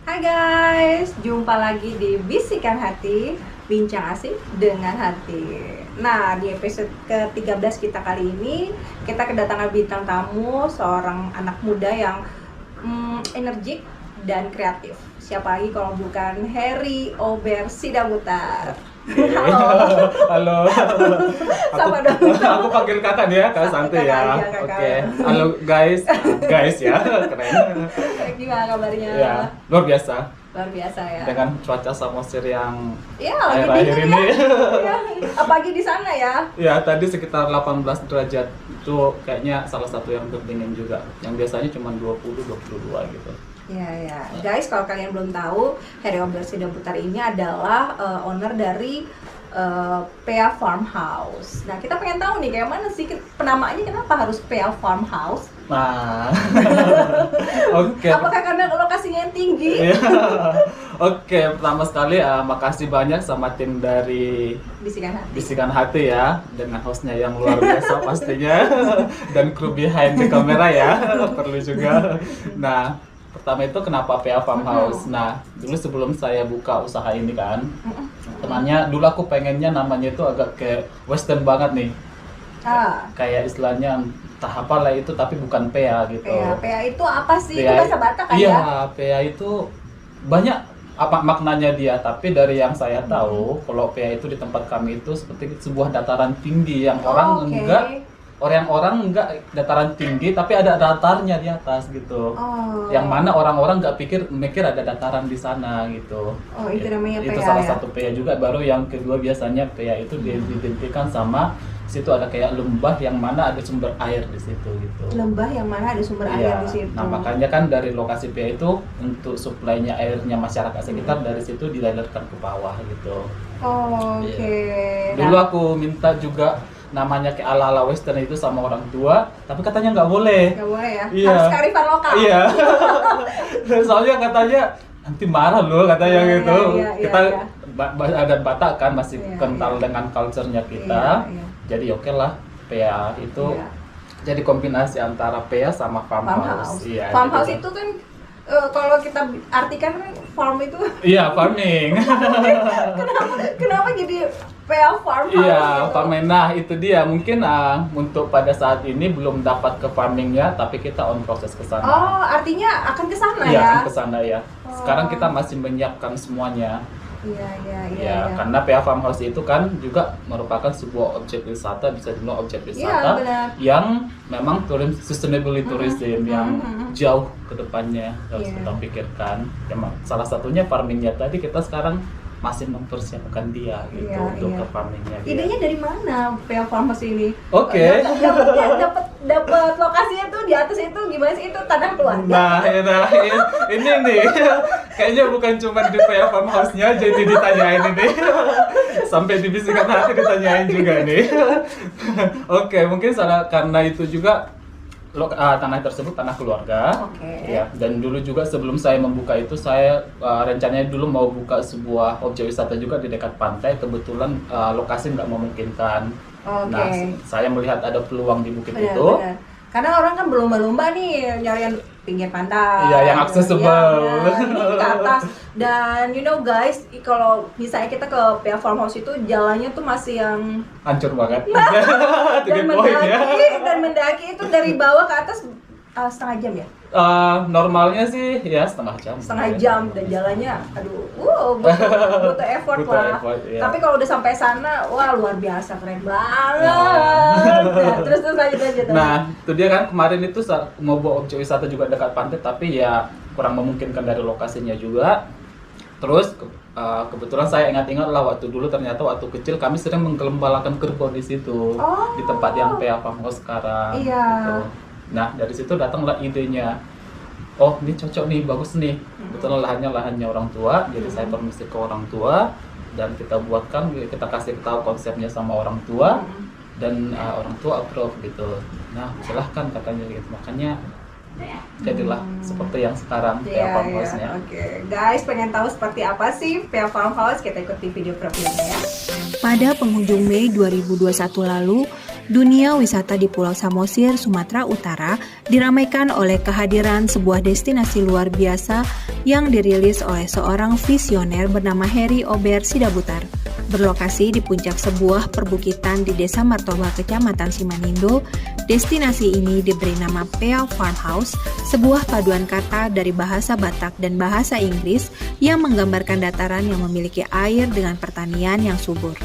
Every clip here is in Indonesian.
Hai guys, jumpa lagi di Bisikan Hati, Bincang Asik dengan Hati. Nah, di episode ke-13 kita kali ini, kita kedatangan bintang tamu, seorang anak muda yang energik dan kreatif. Siapa lagi kalau bukan Harry Ober Sidaputar. Halo. Halo. Sama dong. Aku panggil kakak dia, kak santai ya. Kakak aja, kakak. Oke. Halo guys, guys ya, keren. Gimana kabarnya? Ya, luar biasa. Luar biasa ya. Dengan cuaca samosir yang Ya, lagi akhir-akhir dingin ini. ya. Apalagi di sana ya. Ya, tadi sekitar 18 derajat itu kayaknya salah satu yang terdingin juga. Yang biasanya cuma 20-22 gitu. Ya. Guys, kalau kalian belum tahu, Harry Ober Sidaputar ini adalah owner dari Pea Farmhouse. Nah, kita pengen tahu nih, kayak mana sih penamaannya, kenapa harus Pea Farmhouse? Nah, oke. Apakah karena lokasinya yang tinggi? Iya. Oke, pertama sekali makasih banyak sama tim dari Bisikan Hati. Bisikan Hati ya, dengan hostnya yang luar biasa pastinya, dan kru behind the kamera ya, perlu juga. Nah, pertama itu kenapa PA Farmhouse? Nah, dulu sebelum saya buka usaha ini kan, temannya dulu aku pengennya namanya itu agak kayak western banget nih. Kayak istilahnya entah apa lah itu, tapi bukan PA gitu. PA itu apa sih? PA, Itu bahasa Batak kan iya, ya? PA itu banyak apa maknanya dia, tapi dari yang saya tahu, kalau PA itu di tempat kami itu seperti sebuah dataran tinggi yang orang-orang enggak dataran tinggi, tapi ada datarnya di atas gitu. Yang mana orang-orang nggak mikir ada dataran di sana gitu. Oh, itu namanya Itu PA salah ya? satu PA juga. Baru yang kedua biasanya PA itu diidentikan sama situ ada kayak lembah yang mana ada sumber air di situ gitu. Lembah yang mana ada sumber Iya. air di situ. Nah, makanya kan dari lokasi PA itu untuk suplainya airnya masyarakat sekitar dari situ dilelirkan ke bawah gitu. Oke. Dulu aku minta juga namanya kayak ala-ala western itu sama orang tua, tapi katanya nggak boleh. Nggak boleh ya? Iya. Harus kearifan lokal. Iya. Soalnya katanya nanti marah loh katanya gitu. Iya, Kita iya. ada Batak kan masih Iya, kental iya. dengan culture-nya kita. Iya. Jadi oke lah, PA itu Iya. jadi kombinasi antara PA sama farmhouse. Iya, Farmhouse jadi- itu kan kalau kita artikan kan farm itu Iya, farming. kenapa jadi PA farmhouse Iya, gitu? farming. Nah, itu dia. Mungkin untuk pada saat ini belum dapat ke farmingnya, tapi kita on proses ke sana. Oh, artinya akan ke sana Iya, ya? akan ke sana ya. Sekarang kita masih menyiapkan semuanya. Iya. Karena PA Farmhouse itu kan juga merupakan sebuah objek wisata, bisa dibilang objek wisata benar. yang memang sustainability tourism yang jauh ke depannya harus Iya. kita pikirkan. Salah satunya farmingnya tadi kita sekarang masih mempersiapkan dia gitu untuk ke farmingnya dia. Idenya dari mana PA farmhouse ini? Oke. Dapat lokasinya tuh di atas itu gimana sih, itu tanah keluarga? Nah, ini nih, kayaknya bukan cuma di PA Farmhouse-nya jadi ditanyain ini. Sampai di Bisikan Hati ditanyain juga nih. Oke, mungkin karena itu juga tanah tersebut tanah keluarga. Oke. Ya, dan dulu juga sebelum saya membuka itu saya rencananya dulu mau buka sebuah objek wisata juga di dekat pantai. Kebetulan lokasi nggak memungkinkan. Oke. Nah, saya melihat ada peluang di bukit Benar, itu. benar. Karena orang kan berlomba-lomba nih nyari yang pinggir pantai. Iya, yang accessible. Iya, ini ke atas. Dan you know guys, kalau misalnya kita ke PA Farmhouse itu jalannya tuh masih yang Hancur banget. dan mendaki itu dari bawah ke atas setengah jam ya? Normalnya sih ya setengah jam. Setengah jam, dan jalannya butuh effort Butuh lah. effort, iya. Tapi kalau udah sampai sana, wah luar biasa, keren banget. Nah, terus lanjut. Nah, itu dia kan kemarin itu mau bawa objek wisata juga dekat pantai, tapi ya kurang memungkinkan dari lokasinya juga. Terus kebetulan saya ingat-ingat lah waktu dulu ternyata waktu kecil kami sering menggembalakan kerbau di situ, di tempat yang PA Farmhouse sekarang. Iya. Gitu. Nah, dari situ datanglah idenya. Oh, ini cocok nih, bagus nih. Kebetulan lahannya orang tua, jadi saya permisi ke orang tua dan kita kasih tahu konsepnya sama orang tua dan orang tua approve gitu. Nah, silahkan katanya gitu. Makanya jadilah seperti yang sekarang PA Iya, Farmhouse-nya. Oke. Guys, pengen tahu seperti apa sih PA Farmhouse? Kita ikuti video profilnya ya. Pada penghujung Mei 2021 lalu, dunia wisata di Pulau Samosir, Sumatera Utara diramaikan oleh kehadiran sebuah destinasi luar biasa yang dirilis oleh seorang visioner bernama Heri Ober Sidabutar. Berlokasi di puncak sebuah perbukitan di Desa Martoba, Kecamatan Simanindo, destinasi ini diberi nama PA Farmhouse, sebuah paduan kata dari bahasa Batak dan bahasa Inggris yang menggambarkan dataran yang memiliki air dengan pertanian yang subur.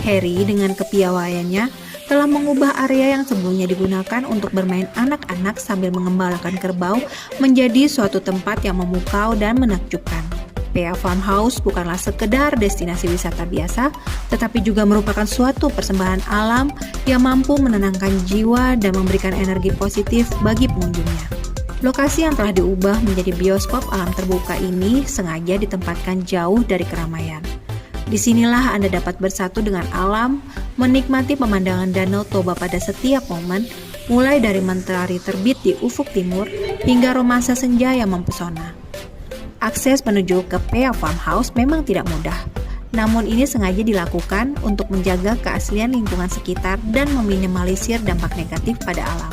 Heri dengan kepiawaiannya telah mengubah area yang sebelumnya digunakan untuk bermain anak-anak sambil mengembalakan kerbau menjadi suatu tempat yang memukau dan menakjubkan. PA Farmhouse bukanlah sekedar destinasi wisata biasa, tetapi juga merupakan suatu persembahan alam yang mampu menenangkan jiwa dan memberikan energi positif bagi pengunjungnya. Lokasi yang telah diubah menjadi bioskop alam terbuka ini sengaja ditempatkan jauh dari keramaian. Disinilah Anda dapat bersatu dengan alam, menikmati pemandangan Danau Toba pada setiap momen, mulai dari mentari terbit di ufuk timur hingga romansa senja yang mempesona. Akses menuju ke PA Farmhouse memang tidak mudah, namun ini sengaja dilakukan untuk menjaga keaslian lingkungan sekitar dan meminimalisir dampak negatif pada alam.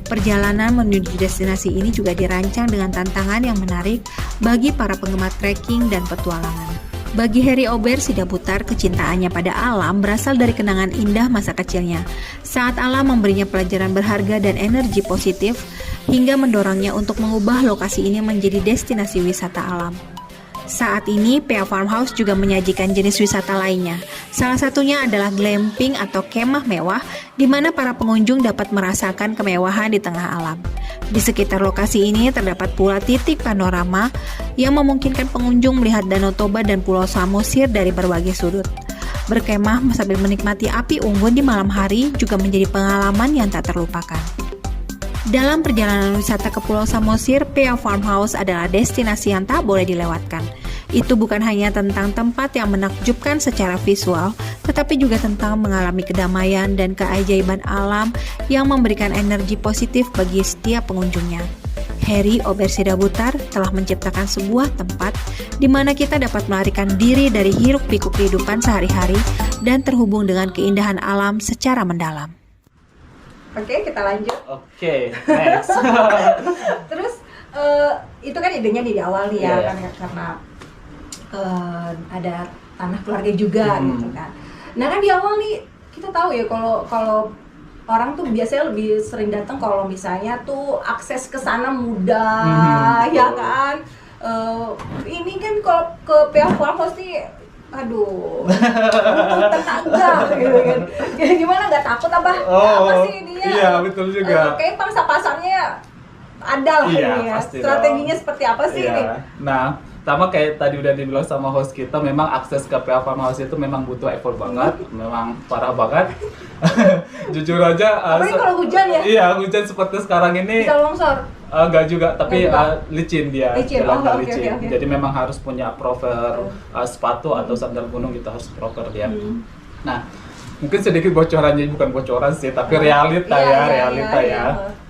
Perjalanan menuju destinasi ini juga dirancang dengan tantangan yang menarik bagi para penggemar trekking dan petualangan. Bagi Heri Ober Sidabutar, kecintaannya pada alam berasal dari kenangan indah masa kecilnya, saat alam memberinya pelajaran berharga dan energi positif, hingga mendorongnya untuk mengubah lokasi ini menjadi destinasi wisata alam. Saat ini, PA Farmhouse juga menyajikan jenis wisata lainnya. Salah satunya adalah glamping atau kemah mewah, di mana para pengunjung dapat merasakan kemewahan di tengah alam. Di sekitar lokasi ini terdapat pula titik panorama yang memungkinkan pengunjung melihat Danau Toba dan Pulau Samosir dari berbagai sudut. Berkemah sambil menikmati api unggun di malam hari juga menjadi pengalaman yang tak terlupakan. Dalam perjalanan wisata ke Pulau Samosir, PA Farmhouse adalah destinasi yang tak boleh dilewatkan. Itu bukan hanya tentang tempat yang menakjubkan secara visual, tetapi juga tentang mengalami kedamaian dan keajaiban alam yang memberikan energi positif bagi setiap pengunjungnya. Heri Ober Sidabutar telah menciptakan sebuah tempat di mana kita dapat melarikan diri dari hiruk-pikuk kehidupan sehari-hari dan terhubung dengan keindahan alam secara mendalam. Oke, kita lanjut. Oke, next. Terus itu kan idenya di awal nih ya, Iya. kan karena ada tanah keluarga juga gitu kan. Nah kan di awal nih kita tahu ya kalau orang tuh biasanya lebih sering datang kalau misalnya tuh akses ke sana mudah, ya kan. Ini kan kalau ke PA Farmhouse nih, aduh, butuh tenaga gitu kan. Ya, gimana, nggak takut apa? Apa sih dia? Iya, betul juga. Kayak pangsa pasarnya ada lah Iya, ini ya. pasti Strateginya dong. seperti apa sih ini? Iya. Nah, sama kayak tadi udah dibilang sama host kita, memang akses ke PA Farmhouse itu memang butuh effort banget, memang parah banget. Jujur aja. Apalagi kalau hujan ya? Iya, hujan seperti sekarang ini. Bisa longsor. Enggak juga, tapi Nggak juga. licin dia. Licin, jalannya oke, licin. oke. Jadi memang harus punya proper sepatu atau sandal gunung, gitu harus proper dia. Nah, mungkin sedikit bocorannya, bukan bocoran sih, tapi realita Iya, ya, iya, realita iya, ya.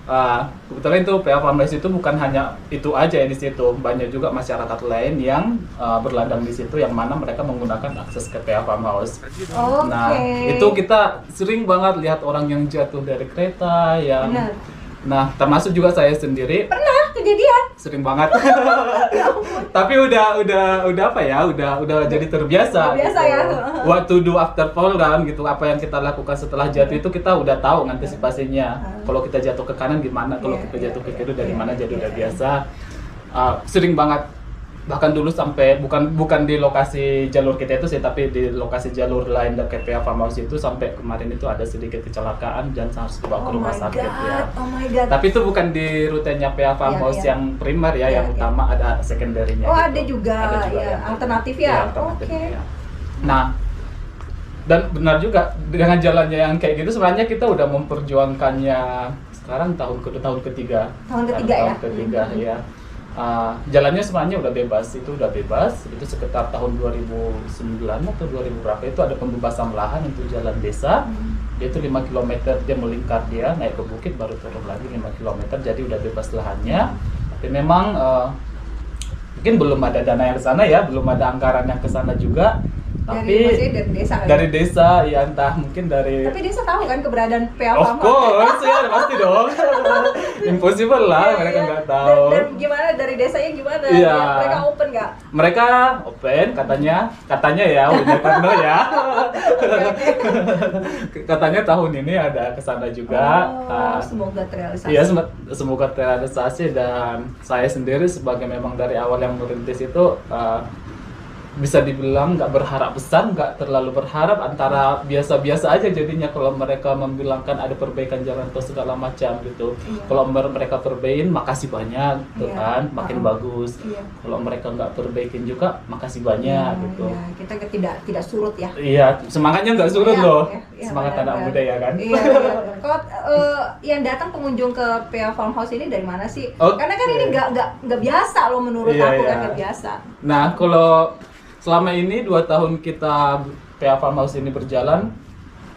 iya. Kebetulan itu PA Farmhouse itu bukan hanya itu aja ya di situ, banyak juga masyarakat lain yang berladang di situ, yang mana mereka menggunakan akses ke PA Farmhouse. Oke. Nah, itu kita sering banget lihat orang yang jatuh dari kereta, yang Benar. nah termasuk juga saya sendiri Pernah kejadian? sering banget. Tapi udah apa ya? Udah jadi terbiasa. Terbiasa gitu. ya. What to do after fall kan gitu. Apa yang kita lakukan setelah jatuh itu kita udah tahu antisipasinya. Kalau kita jatuh ke kanan gimana? Kalau Iya, kita jatuh ke iya, kiri dari iya, mana? Jadi iya, udah iya. biasa. Sering banget. Bahkan dulu sampai bukan di lokasi jalur kita itu sih, tapi di lokasi jalur lain dari PA Farmhouse itu sampai kemarin itu ada sedikit kecelakaan dan harus dibawa ke rumah sakit ya. Oh my god. Tapi itu bukan di rutenya PA Farmhouse Iya, iya. yang primer ya, Iya, yang iya. utama ada secondary-nya. Oh, gitu. ada juga, ya, yang alternatif ya? Iya, alternatif, Oke. ya. Nah, dan benar juga dengan jalannya yang kayak gitu sebenarnya kita udah memperjuangkannya sekarang tahun ketiga. Tahun ketiga ya? Tahun ketiga ya. Jalannya sebenarnya udah bebas, itu sekitar tahun 2009 atau 2000 berapa itu ada pembebasan lahan untuk jalan desa. Dia itu 5 km, dia melingkar, dia naik ke bukit baru turun lagi 5 km, jadi udah bebas lahannya. Tapi memang mungkin belum ada dana yang ke sana ya, belum ada anggaran yang ke sana juga. Tapi dari desa kan? dari desa, ya entah mungkin dari. Tapi desa tahu kan keberadaan PA Of course ya, pasti dong. Impossible lah, mereka nggak tahu. Dan gimana dari desanya gimana? Iya. Ya, mereka open nggak? Mereka open, katanya ya, udah karena ya. Katanya tahun ini ada kesana juga. Semoga terrealisasi. Iya, semoga terrealisasi, dan saya sendiri sebagai memang dari awal yang merintis itu bisa dibilang nggak berharap besar, nggak terlalu berharap, antara biasa-biasa aja jadinya kalau mereka membilangkan ada perbaikan jalan tol segala macam gitu. Kalau mereka perbaikin, makasih banyak, tuh kan, makin bagus. Kalau mereka nggak perbaikin juga, makasih banyak gitu. Kita tidak surut ya. Iya, semangatnya nggak surut loh. Semangat anak muda ya kan. Iya. Kalau yang datang pengunjung ke PA Farmhouse ini dari mana sih? Karena kan ini nggak biasa loh menurut aku kan, nggak biasa. Nah, kalau selama ini 2 tahun kita PA Farmhouse ini berjalan,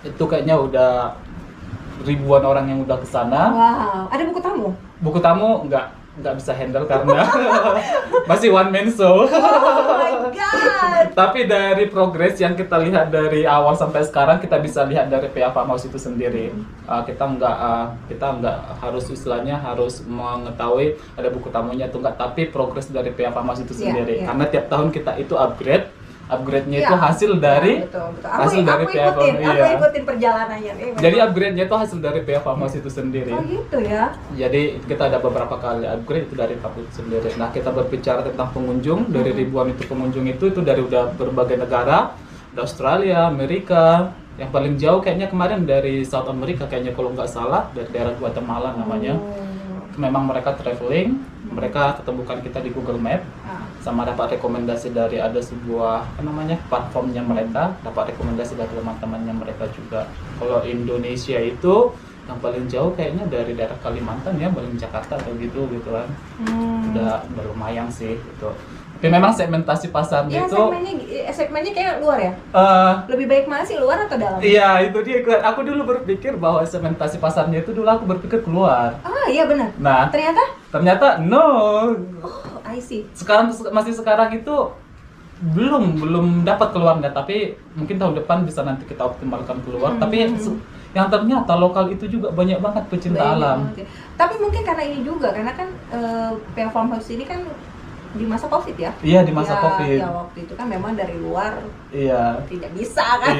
itu kayaknya udah ribuan orang yang udah kesana. Wow, ada buku tamu? Buku tamu nggak bisa handle karena masih one man show. Oh my god. Tapi dari progres yang kita lihat dari awal sampai sekarang, kita bisa lihat dari PA Farmhouse itu sendiri. Kita nggak harus istilahnya harus mengetahui ada buku tamunya atau enggak, tapi progres dari PA Farmhouse itu sendiri. Karena tiap tahun kita itu upgrade-nya itu hasil dari betul. dari PA Farmhouse. Aku ikutin perjalanannya. Jadi upgrade-nya itu hasil dari PA Farmhouse itu sendiri. Oh gitu ya. Jadi kita ada beberapa kali upgrade itu dari pabrik sendiri. Nah, kita berbicara tentang pengunjung, dari ribuan itu pengunjung itu dari udah berbagai negara, ada Australia, Amerika, yang paling jauh kayaknya kemarin dari South America kayaknya kalau nggak salah, dari daerah Guatemala namanya. Memang mereka traveling, mereka ketemukan kita di Google Map, sama dapat rekomendasi dari ada sebuah platformnya mereka, dapat rekomendasi dari teman-temannya mereka juga. Kalau Indonesia itu yang paling jauh kayaknya dari daerah Kalimantan ya, paling Jakarta atau gitu kan. Udah lumayan sih gitu. Tapi memang segmentasi pasarnya itu segmennya kayak luar ya? Lebih baik mana sih, luar atau dalam? Iya, itu dia. Aku dulu berpikir bahwa segmentasi pasarnya itu aku berpikir keluar. Iya benar. Nah, ternyata no. Oh, I see. Sekarang itu belum dapat keluarnya, tapi mungkin tahun depan bisa nanti kita optimalkan keluar. Tapi yang ternyata lokal itu juga banyak banget pecinta alam. Tapi mungkin karena ini juga, karena kan PA Farmhouse ini kan di masa Covid ya? Iya, di masa Covid. Ya, waktu itu kan memang dari luar tidak bisa kan?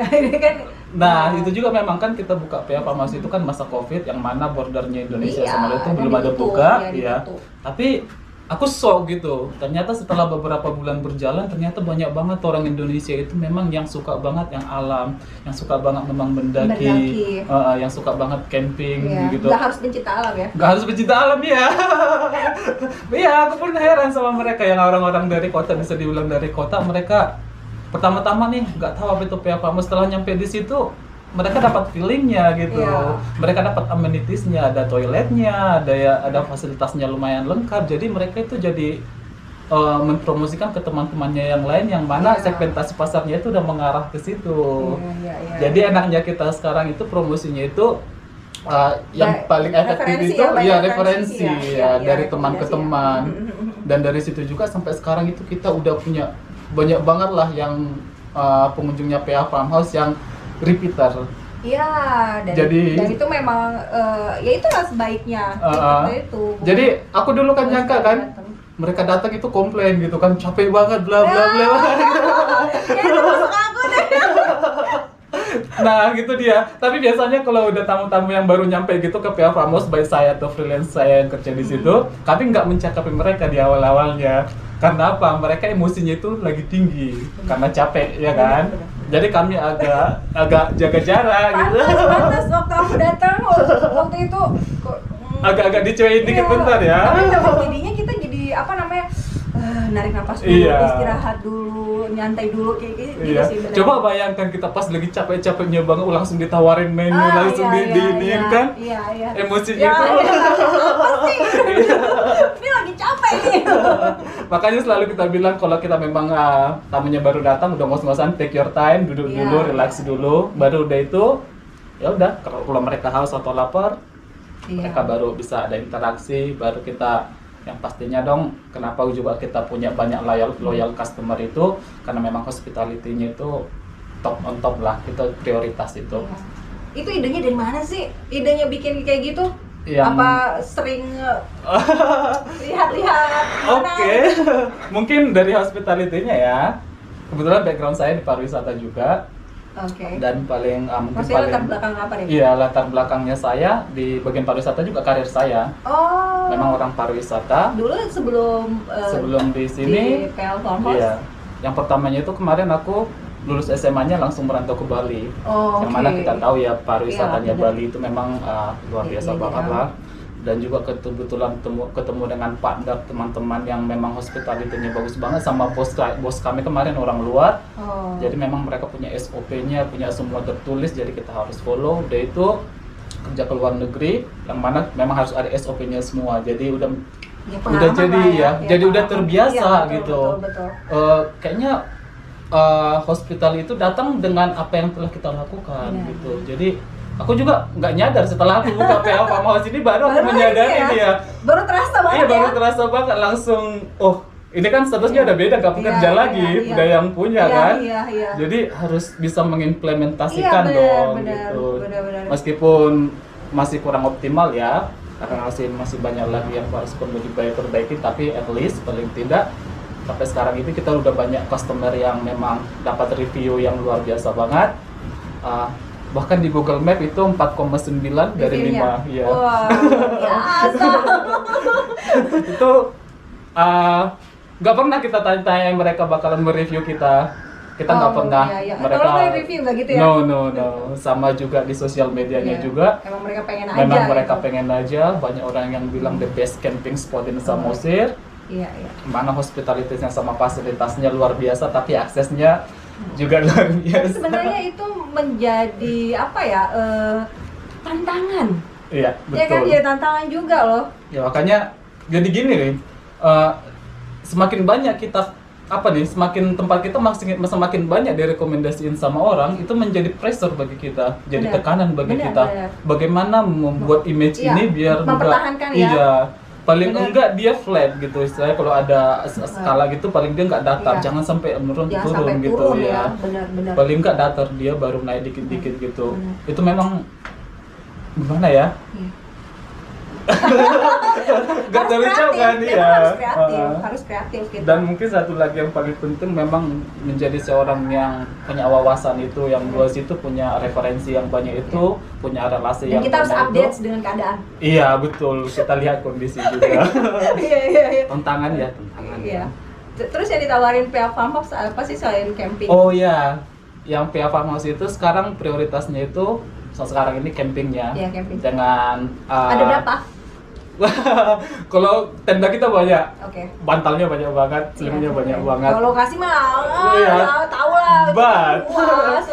Ini kan. Nah, itu juga memang kan kita buka PA Farmhouse itu kan masa Covid, yang mana bordernya Indonesia sama itu belum ada buka. Tapi aku shock gitu. Ternyata setelah beberapa bulan berjalan, ternyata banyak banget orang Indonesia itu memang yang suka banget yang alam, yang suka banget memang mendaki. Yang suka banget camping gitu. Nggak harus pencinta alam ya? Nggak harus pencinta alam ya. Iya, aku pun heran sama mereka yang orang-orang dari kota, bisa dibilang dari kota, mereka pertama-tama nih nggak tahu apa itu PA Farmhouse. Setelah nyampe di situ, mereka dapat feelingnya gitu. Mereka dapat amenitiesnya, ada toiletnya, ada fasilitasnya lumayan lengkap. Jadi mereka itu jadi mempromosikan ke teman-temannya yang lain, yang mana segmentasi pasarnya itu udah mengarah ke situ. Jadi enaknya kita sekarang itu promosinya itu yang paling efektif itu referensi dari teman ke teman. Dan dari situ juga sampai sekarang itu kita udah punya banyak banget lah yang pengunjungnya PA Farmhouse yang repeater. Iya, dan itu memang ya itulah sebaiknya. Jadi aku dulu kan nyangka kan mereka datang itu komplain gitu kan, capek banget bla bla bla. Ya itu masuk aku deh. Nah gitu dia. Tapi biasanya kalau udah tamu-tamu yang baru nyampe gitu ke PA Farmhouse, baik saya atau freelance saya yang kerja di situ, kami nggak mencakapi mereka di awal-awalnya. Karena apa? Mereka emosinya itu lagi tinggi karena capek, ya kan? Jadi kami agak jaga jarak gitu. Pantas waktu aku datang waktu itu agak dicuekin dikit bentar ya. Tapi jadinya kita jadi narik nafas dulu, istirahat dulu, nyantai dulu kayak gitu sih. Coba bayangkan kita pas lagi capek-capeknya banget langsung ditawarin menu, langsung diinin kan? Emosinya itu. Pasti. Ini lagi capek nih. Makanya selalu kita bilang kalau kita memang tamunya baru datang, udah ngos-ngosan, take your time, duduk dulu, relax dulu, baru udah itu ya udah kalau mereka haus atau lapar, Iya. mereka baru bisa ada interaksi, baru kita yang pastinya dong kenapa juga kita punya banyak loyal customer itu karena memang hospitality-nya itu top on top lah, itu prioritas itu. Iya. Itu idenya dari mana sih? Idenya bikin kayak gitu? Apa sering lihat-lihat? Oke. Mungkin dari hospitality-nya ya. Kebetulan background saya di pariwisata juga. Oke. Dan paling mungkin Maksudnya paling latar belakang apa nih? Iya, latar belakangnya saya di bagian pariwisata juga karir saya. Oh. Memang orang pariwisata. Dulu sebelum Sebelum di sini di PL Farmhouse. iya. Yang pertamanya itu kemarin aku lulus SMA-nya langsung merantau ke Bali. Oh, Yang mana kita tahu ya pariwisatanya Iya, benar. Bali itu memang luar biasa Iya, banget iya. lah. Dan juga kebetulan ketemu dengan partner teman-teman yang memang hospitality-nya bagus banget sama bos kami kemarin orang luar. Oh. Jadi memang mereka punya SOP-nya, punya semua tertulis, jadi kita harus follow. Dia itu kerja ke luar negeri, yang mana memang harus ada SOP-nya semua. Jadi udah pengalaman jadi lah ya, jadi udah pengalaman. terbiasa Iya, betul, gitu. betul. Kayaknya hospital itu datang dengan apa yang telah kita lakukan Iya. gitu. Jadi aku juga nggak nyadar setelah aku buka PL Farmhouse ini baru aku menyadari ini dia. Baru terasa banget Iya, baru ya. terasa banget langsung. Oh, ini kan statusnya udah beda, gak pekerja Iya, lagi, iya. udah yang punya Iya, kan. iya. Jadi harus bisa mengimplementasikan Iya, dong benar, gitu. benar. Meskipun masih kurang optimal ya, karena masih banyak lagi yang harus perlu diperbaiki, tapi at least paling tidak sampai sekarang ini kita udah banyak customer yang memang dapat review yang luar biasa banget. Bahkan di Google Map itu 4,9 dari 5 ya. Wah, biasa. Itu nggak pernah kita tanya-tanya mereka bakalan mereview kita. Kita nggak pernah. Iya. Mereka Tolong review nggak gitu ya? no. Sama juga di sosial medianya Iya. juga. Emang mereka pengen aja. Memang mereka gitu. pengen aja. Banyak orang yang bilang the best camping spot in Samosir. Iya. Mana hospitalitasnya sama fasilitasnya luar biasa, tapi aksesnya juga luar Tapi biasa. sebenarnya itu menjadi apa ya? Tantangan. Iya, Ya kan, betul. jadi tantangan juga loh. Ya makanya jadi gini nih, semakin banyak kita semakin tempat kita semakin banyak direkomendasiin sama orang, itu menjadi pressure bagi kita, jadi Benar. tekanan bagi Benar, kita. benar. Bagaimana membuat image Iya, ini biar mempertahankan ya. Iya, paling Benar. enggak dia flat gitu. Istilahnya kalau ada skala gitu paling dia enggak datar, Iya. jangan sampai Jangan turun sampai gitu turun ya. ya. Benar. Paling enggak datar, dia baru naik dikit-dikit gitu. Benar. Itu memang gimana ya? Iya. Gak Harus terucapkan kreatif, ya. memang harus kreatif gitu. Dan mungkin satu lagi yang paling penting memang menjadi seorang yang punya wawasan itu, yang luas itu, punya referensi yang banyak itu, punya relasi Dan yang kita harus banyak update itu. dengan keadaan. Iya betul, kita lihat kondisi juga. Iya. Tantangan ya, tantangan. Iya. Terus yang ditawarin PL Farmhouse apa sih selain camping? Oh iya, yang PL Farmhouse itu sekarang prioritasnya itu sekarang ini campingnya. Iya, camping. Dengan Ada berapa? kalau tenda kita banyak, Oke. bantalnya banyak banget, selimutnya Iya. banyak banget. Kalau lokasi mah, Iya. tahu lah. But- Luas.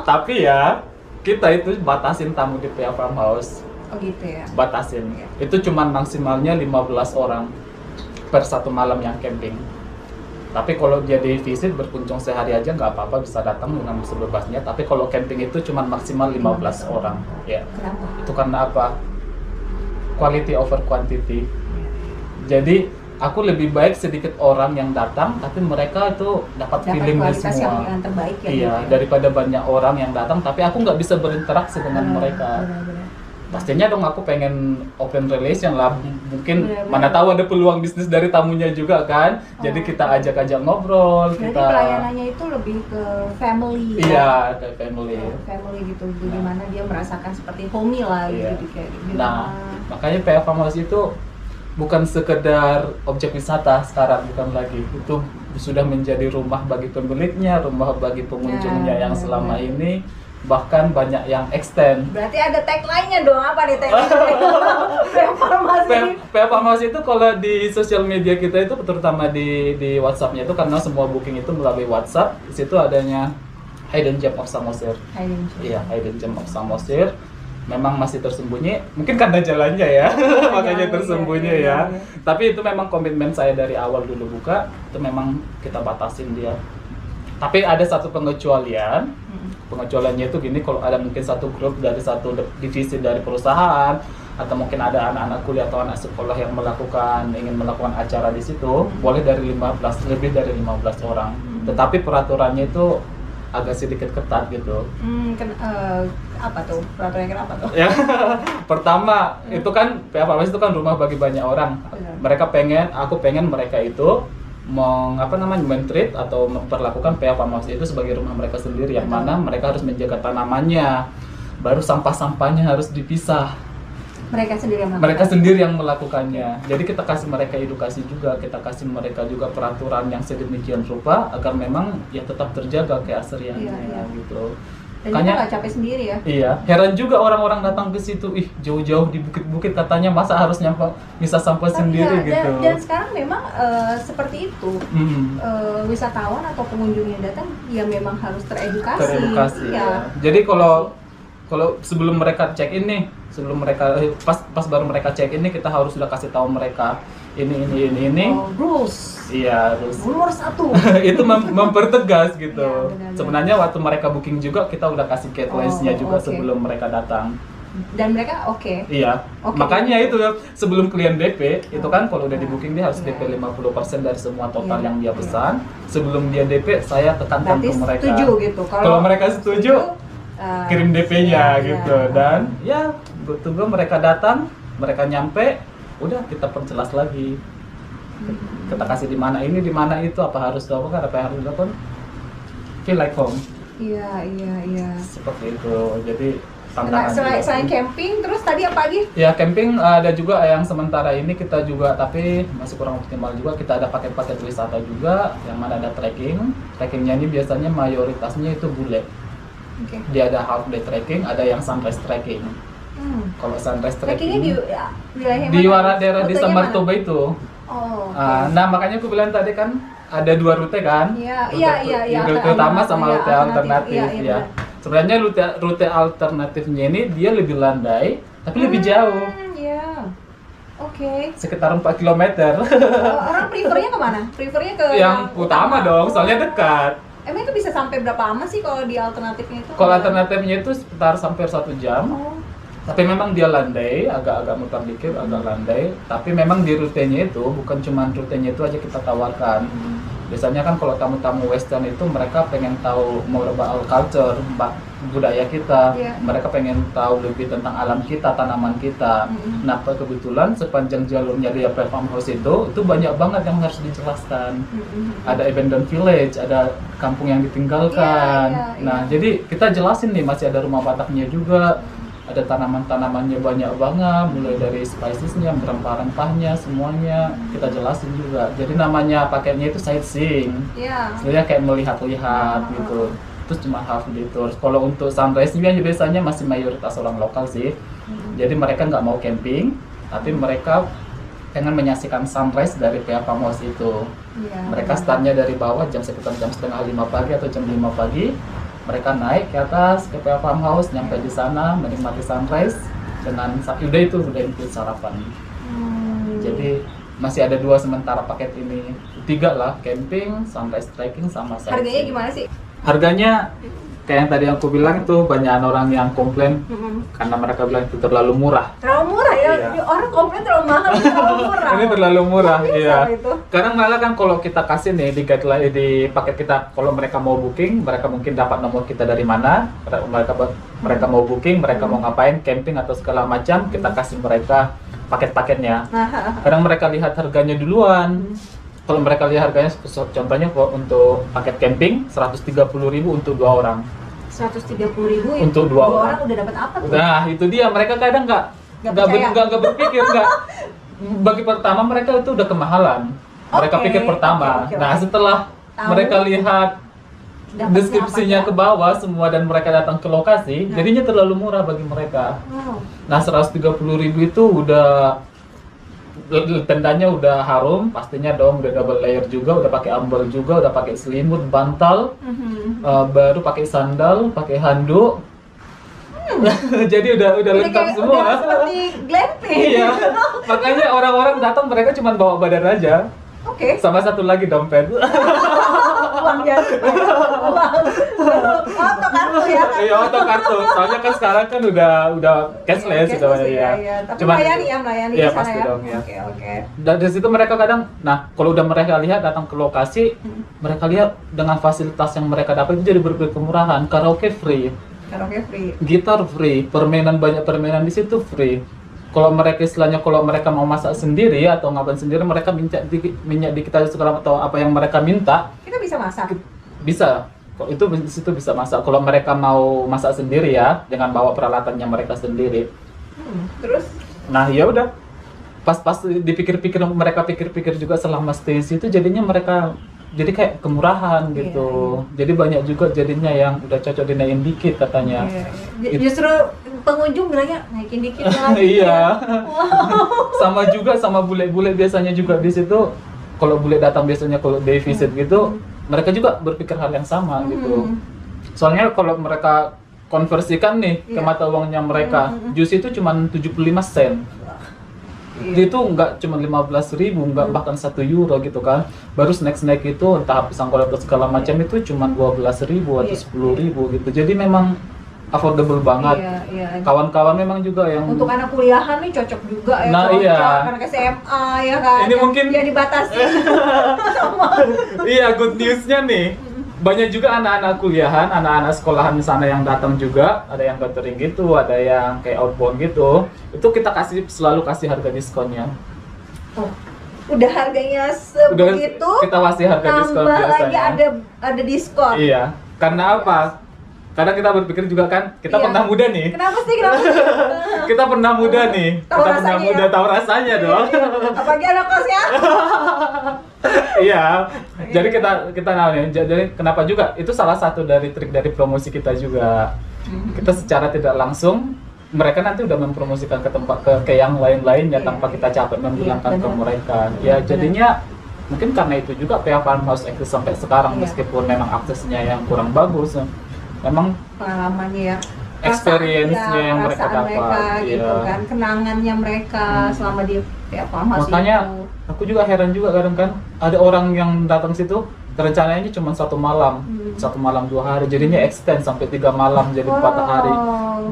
Tapi ya kita itu batasin tamu di PL Farmhouse, Oh gitu ya. batasin. Iya. Itu cuma maksimalnya 15 orang per satu malam yang camping. Tapi kalau dia di visit berkunjung sehari aja nggak apa-apa, bisa datang dengan sebebasnya. Tapi kalau camping itu cuma maksimal 15 orang. Ya. Kenapa? Itu karena apa? Quality over quantity. Jadi aku lebih baik sedikit orang yang datang, tapi mereka itu dapat feelingnya kualitas semua. yang terbaik ya. Iya, gitu ya. daripada banyak orang yang datang, tapi aku nggak bisa berinteraksi dengan mereka. Benar-benar. Pastinya dong aku pengen open relation lah. Mungkin Benar-benar. mana tahu ada peluang bisnis dari tamunya juga kan. Jadi Oh. kita ajak-ajak ngobrol, Berarti kita pelayanannya itu lebih ke family. iya, kayak family. Family gitu, bagaimana dia merasakan seperti homey lah Iya. gitu kayak gitu. Nah, makanya PL Farmhouse itu bukan sekedar objek wisata sekarang, bukan lagi. Itu sudah menjadi rumah bagi pemiliknya, rumah bagi pengunjungnya Nah, yang benar, selama benar. ini, bahkan banyak yang extend. Berarti ada tagline-nya dong, apa nih tagline-nya? Farmasi ini. PL Farmhouse itu kalau di sosial media kita itu, terutama di WhatsApp-nya itu, karena semua booking itu melalui WhatsApp, di situ adanya Hidden Gem of Samosir. Iya, Hidden Gem of Samosir. Memang masih tersembunyi, mungkin karena jalannya ya, makanya jalan, tersembunyi iya. ya. Tapi itu memang komitmen saya dari awal dulu buka, itu memang kita batasin dia. Tapi ada satu pengecualian, pengecualiannya itu gini, kalau ada mungkin satu grup dari satu divisi dari perusahaan, atau mungkin ada anak-anak kuliah atau anak sekolah yang ingin melakukan acara di situ, boleh lebih dari 15 orang. Tetapi peraturannya itu agak sedikit ketat gitu. Apa tuh? Peraturannya kenapa tuh? Ya, pertama itu kan PA Farmasi itu kan rumah bagi banyak orang. Aku pengen mereka itu men-treat atau memperlakukan PA Farmasi itu sebagai rumah mereka sendiri, yang mana mereka harus menjaga tanamannya, baru sampah-sampahnya harus dipisah. Mereka sendiri yang melakukannya. Jadi kita kasih mereka edukasi juga, kita kasih mereka juga peraturan yang sedemikian rupa agar memang ya tetap terjaga keasriannya gitu. Dan kita nggak capek sendiri ya. Iya, heran juga orang-orang datang ke situ, jauh-jauh di bukit-bukit katanya, masa harus bisa sampah sendiri gitu. Dan sekarang memang seperti itu. Wisatawan atau pengunjung yang datang ya memang harus teredukasi. Ya. Jadi kalau sebelum mereka check in nih, pas baru mereka check in nih, kita harus sudah kasih tahu mereka ini. Rules. Iya, rules. Nomor 1. Itu mempertegas gitu. Ya, benar. Sebenarnya waktu mereka booking juga kita udah kasih guidelines-nya juga sebelum mereka datang. Dan mereka oke. Iya. Makanya itu sebelum klien DP itu kan kalau udah di booking dia harus DP 50% dari semua total yang dia pesan. Sebelum dia DP saya tekankan ke mereka. Setuju gitu. Kalau mereka setuju kirim DP-nya gitu. Dan ya tunggu mereka datang, mereka nyampe, udah kita perjelas lagi. Kita kasih di mana itu, apa harus dilakukan, apa yang harus dilakukan. Feel like home. Iya. Seperti itu. Jadi selain camping, terus tadi apa lagi? Ya, camping ada juga yang sementara ini kita juga, tapi masih kurang optimal juga. Kita ada paket-paket wisata juga, yang mana ada trekking. Trekkingnya ini biasanya mayoritasnya itu bule. Dia ada half day trekking, ada yang sunrise trekking. Kalau sunrise trekking di wilayah di daerah di Martoba itu. Nah, makanya aku bilang tadi kan ada 2 rute kan? Iya. Rute utama sama rute alternatif ya. Sebenarnya rute alternatifnya ini dia lebih landai, tapi lebih jauh. Iya. Oke. Sekitar 4 km. Orang prefernya kemana? Prefernya ke yang utama dong, soalnya dekat. Emang itu bisa sampai berapa lama sih kalau di alternatifnya itu? Kalau alternatifnya itu sekitar hampir 1 jam. Tapi memang dia landai, agak mutar dikit, agak landai. Tapi memang di rutenya itu, bukan cuma rutenya itu aja kita tawarkan. Biasanya kan kalau tamu-tamu western itu mereka pengen tahu more about culture, budaya kita. Mereka pengen tahu lebih tentang alam kita, tanaman kita. Nah, kebetulan sepanjang jalurnya di PA Farmhouse itu banyak banget yang harus dijelaskan. Ada abandoned village, ada kampung yang ditinggalkan. Nah, jadi kita jelasin nih, masih ada rumah Bataknya juga. Ada tanaman-tanamannya banyak banget, mulai dari spicesnya, rempah-rempahnya, semuanya kita jelasin juga. Jadi namanya paketnya itu sightseeing. Sebenarnya kayak melihat-lihat gitu. Terus cuma half day tour. Kalau untuk sunrise-nya biasanya masih mayoritas orang lokal sih. Jadi mereka nggak mau camping, tapi mereka pengen menyaksikan sunrise dari PA Farmhouse itu. Mereka startnya dari bawah sekitar jam 4:30 pagi atau jam 5 pagi. Mereka naik ke atas ke PA Farmhouse, nyampe di sana menikmati sunrise dengan udah include sarapan. Jadi masih ada 2 sementara paket ini, 3 lah, camping, sunrise trekking sama sightseeing. Harganya gimana sih? Harganya kayak yang tadi aku bilang itu banyak orang yang komplain karena mereka bilang itu terlalu murah. Terlalu murah ya? Iya. Orang komplain terlalu mahal, terlalu murah. Ini terlalu murah, iya. Itu. Karena malah kan kalau kita kasih nih di paket kita, kalau mereka mau booking, mereka mungkin dapat nomor kita dari mana, mereka mau booking, mereka mau ngapain, camping atau segala macam, kita kasih mereka paket-paketnya. Kadang mereka lihat harganya duluan. Kalau mereka lihat harganya, contohnya untuk paket camping 130.000 untuk 2 orang. 130.000 untuk 2 orang udah dapat apa tuh? Nah, itu dia, mereka kadang nggak berpikir bagi pertama mereka itu udah kemahalan. Mereka pikir pertama. Nah, setelah mereka lihat deskripsinya ke bawah semua dan mereka datang ke lokasi, jadinya terlalu murah bagi mereka. Nah, 130.000 itu udah tendanya udah harum, pastinya dong, udah double layer juga, udah pakai ambal juga, udah pakai selimut, bantal, baru pakai sandal, pakai handuk. Jadi udah lengkap semua. Udah seperti glamping. Iya. Makanya orang-orang datang mereka cuma bawa badan aja. Sama satu lagi dompet. uang jasa. Auto kartu ya. Iya, auto kartu. Soalnya kan sekarang kan udah cashless sudah banyak ya. Iya. Tapi Cuman melayani iya, di sana pasti ya. dong, ya. Oke. dari situ mereka kadang, nah kalau udah mereka lihat datang ke lokasi, mereka lihat dengan fasilitas yang mereka dapat itu jadi berpikir kemurahan. Karaoke free, Karaoke free. gitar free, banyak permainan di situ free. Kalau mereka istilahnya kalau mereka mau masak sendiri atau ngapain sendiri, mereka minyak di kita segala atau apa yang mereka minta Kita bisa masak. bisa. Kok itu di situ bisa masak. Kalau mereka mau masak sendiri ya dengan bawa peralatannya mereka sendiri. Terus Nah ya udah, pas dipikir-pikir mereka pikir-pikir juga selama stay di situ, jadinya mereka jadi kayak kemurahan gitu. Jadi banyak juga jadinya yang udah cocok dinaikin dikit katanya. Justru pengunjung bilangnya naikin dikit lagi. Iya. Sama juga sama bule-bule biasanya juga di situ. Kalau bule datang biasanya kalau day visit gitu, mereka juga berpikir hal yang sama gitu. Soalnya kalau mereka konversikan nih ke mata uangnya mereka, jus itu cuma 75 sen. Itu nggak cuma 15.000, nggak bahkan 1 euro gitu kan. Baru snack itu entah pisang goreng atau segala macam itu cuma 12.000 atau 10.000 gitu. Jadi memang affordable banget. Iya. Kawan-kawan memang juga yang Untuk anak kuliahan nih cocok juga ya. Nah, cocok. iya. Anak SMA ya kan. Ini mungkin ya dibatasi sama. iya, good newsnya nih. Banyak juga anak-anak kuliahan, anak-anak sekolahan di sana yang datang juga, ada yang catering gitu, ada yang kayak outbound gitu. Itu kita selalu kasih harga diskonnya. Oh, udah harganya sebegitu. Kita kasih harga diskon tambah biasanya. lagi ada diskon. Iya, karena apa? Karena kita berpikir juga kan, kita Iya. pernah muda nih. Kenapa sih? Kita pernah muda nih. Tahu Kita pernah rasanya muda, ya? tahu rasanya dong. Apalagi anak kos ya. Iya. Jadi kita tahu nih. Jadi kenapa juga? Itu salah satu dari trik dari promosi kita juga. Kita secara tidak langsung mereka nanti udah mempromosikan ke tempat ke yang lain-lainnya tanpa kita capek membilangkan ke mereka. Ya jadinya mungkin karena itu juga PA Farmhouse eksis sampai sekarang meskipun memang aksesnya yang kurang bagus. Memang Pengalamannya ya. experience-nya yang mereka dapat, gitu kan, kenangannya mereka selama di PA Farmhouse. Makanya aku juga heran juga kadang kan ada orang yang datang situ rencananya cuma 1 malam, 2 hari, jadinya extend sampai 3 malam jadi 4 hari.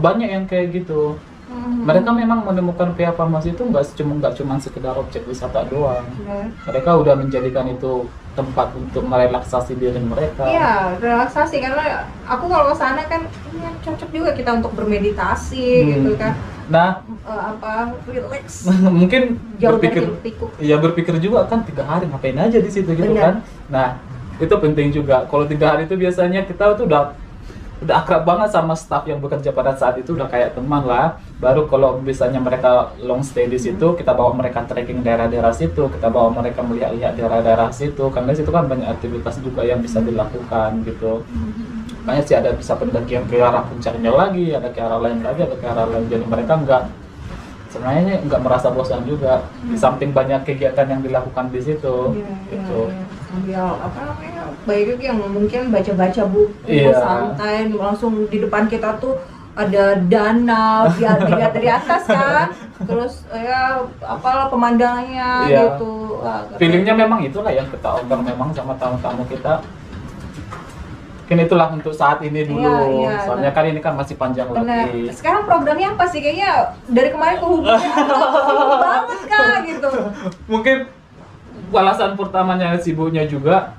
Banyak yang kayak gitu. Mereka memang menemukan PA Farmhouse itu nggak cuma sekedar objek wisata doang. Mereka udah menjadikan itu tempat untuk merelaksasi diri mereka. Iya, relaksasi karena aku kalau ke sana kan ini cocok juga kita untuk bermeditasi gitu kan. Nah, relax. mungkin Jauh dari berpikir, pikuk. ya berpikir juga kan 3 hari ngapain aja di situ gitu kan. Nah, itu penting juga. Kalau 3 hari itu biasanya kita tuh udah akrab banget sama staff yang bekerja pada saat itu, udah kayak teman lah. Baru kalau misalnya mereka long stay di situ, kita bawa mereka trekking daerah-daerah situ, kita bawa mereka melihat-lihat daerah-daerah situ, karena situ kan banyak aktivitas juga yang bisa dilakukan gitu. Makanya sih ada bisa pendakian ke arah puncaknya lagi, ada ke arah lain lagi, ada ke arah lain. Jadi mereka sebenarnya nggak merasa bosan juga. Di samping banyak kegiatan yang dilakukan di situ, gitu. Sambil baik juga yang mungkin baca-baca buku santai, langsung di depan kita tuh ada danau, dilihat dari atas kan, terus ya pemandangannya gitu. Feelingnya memang itulah yang kita offer memang sama tamu-tamu kita. Mungkin itulah untuk saat ini dulu, soalnya kan ini kan masih panjang lagi. Sekarang programnya apa sih? Kayaknya dari kemarin kehubungannya banget Kak gitu. Mungkin alasan pertamanya sibuknya juga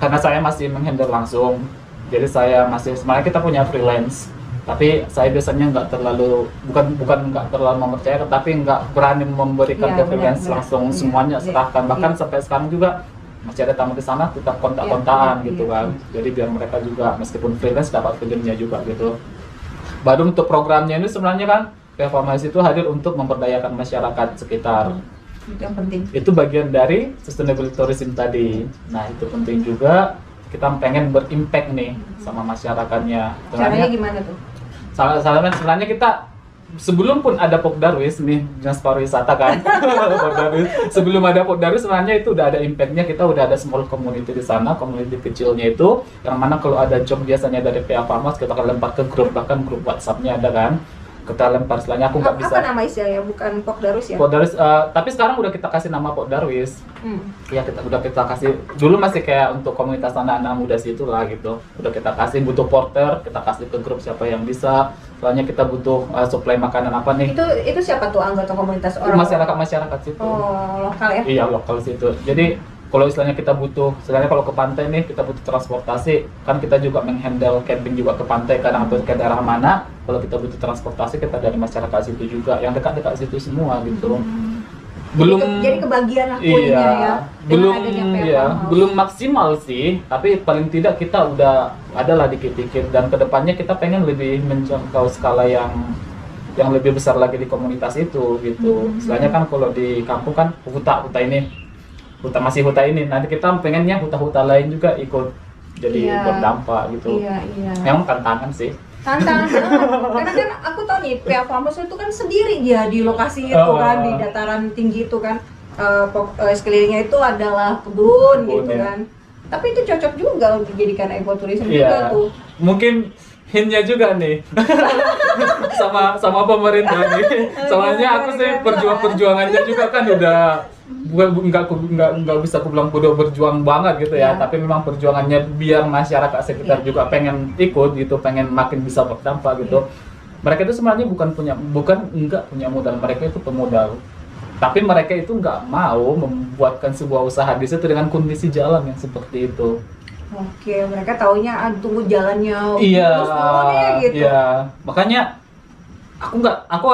karena saya masih menghandle langsung. Jadi saya masih, sebenarnya kita punya freelance, tapi saya biasanya nggak terlalu nggak terlalu mempercayakan, tapi nggak berani memberikan ke freelance langsung semuanya serahkan. Bahkan sampai sekarang juga masih ada tamu di sana tetap kontak-kontakan gitu kan. Jadi biar mereka juga meskipun freelance dapat filmnya juga gitu. Baru untuk programnya ini sebenarnya kan PA Farmhouse itu hadir untuk memberdayakan masyarakat sekitar. Itu yang penting. Itu bagian dari sustainable tourism tadi. Nah itu penting juga, kita pengen berimpact nih sama masyarakatnya. Caranya gimana tuh? Sebenarnya kita sebelum pun ada Pok Darwis nih, dinas pariwisata kan. Pok Darwis. Sebelum ada Pok Darwis sebenarnya itu udah ada impactnya, kita udah ada small community di sana, community kecilnya itu, yang mana kalau ada job biasanya dari PA Farmhouse kita akan lempar ke grup, bahkan grup WhatsApp-nya ada kan. kita lempar, istilahnya aku nggak bisa. Apa nama istilahnya? Bukan Pok Darwis ya? Pok Darwis, tapi sekarang udah kita kasih nama Pok Darwis. Ya kita kasih. Dulu masih kayak untuk komunitas anak-anak muda situ lah gitu. Udah kita kasih, butuh porter, kita kasih ke grup siapa yang bisa. Soalnya kita butuh suplai makanan apa nih. Itu siapa tuh anggota komunitas orang? Masyarakat situ. Oh, lokal ya? Iya, lokal situ. Jadi kalau istilahnya kita butuh, istilahnya kalau ke pantai nih kita butuh transportasi, kan kita juga menghandle camping juga ke pantai kadang atau ke daerah mana. Kalau kita butuh transportasi, kita dari masyarakat situ juga, yang dekat-dekat situ semua gitu. Belum, jadi kebagian lah iya, ya. Belum maksimal sih, tapi paling tidak kita udah adalah dikit-dikit, dan kedepannya kita pengen lebih menjangkau skala yang lebih besar lagi di komunitas itu gitu. Istilahnya kan kalau di kampung kan huta ini, nanti kita pengennya huta-huta lain juga ikut jadi berdampak gitu. Memang tantangan sih. Tantangan karena kan aku tahu nih PA Farmhouse itu kan sendiri dia di lokasi itu kan, di dataran tinggi itu kan, sekelilingnya itu adalah kebun gitu ya. kan. Tapi itu cocok juga untuk dijadikan ekoturisme juga tuh. Mungkin hintnya juga nih sama pemerintah nih. Soalnya aku sih perjuangannya juga kan udah nggak bisa aku bilang udah berjuang banget gitu ya, tapi memang perjuangannya biar masyarakat sekitar juga pengen ikut gitu, pengen makin bisa berdampak gitu. Mereka itu sebenarnya nggak punya modal, mereka itu pemodal, tapi mereka itu nggak mau membuatkan sebuah usaha di situ dengan kondisi jalan yang seperti itu. Oke, mereka taunya tunggu jalannya terus gitu. Iya, makanya aku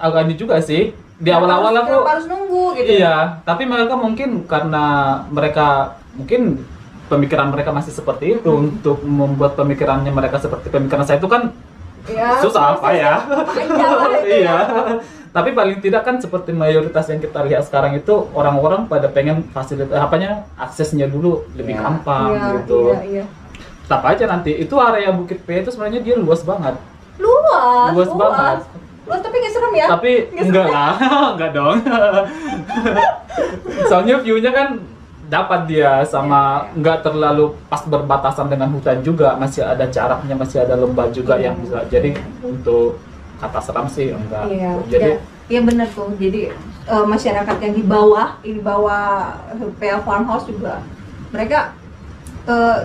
agak ini juga sih. Di awal-awal aku harus nunggu gitu. Iya, tapi mereka mungkin karena mereka mungkin pemikiran mereka masih seperti itu, untuk membuat pemikirannya mereka seperti pemikiran saya itu kan susah apa ya. Iya. Tapi paling tidak kan seperti mayoritas yang kita lihat sekarang itu orang-orang pada pengen fasilitas aksesnya dulu lebih gampang gitu. Iya. Tetap aja nanti itu area Bukit P itu sebenarnya dia luas banget. Luas Banget. Luas tapi nggak serem ya? Tapi enggak lah, enggak dong. Soalnya view-nya kan dapat dia sama nggak terlalu pas berbatasan dengan hutan juga, masih ada jaraknya, masih ada lembah juga yang bisa. Jadi untuk kata seram sih enggak. Iya benar tuh. Jadi masyarakat yang di bawah PA Farmhouse juga mereka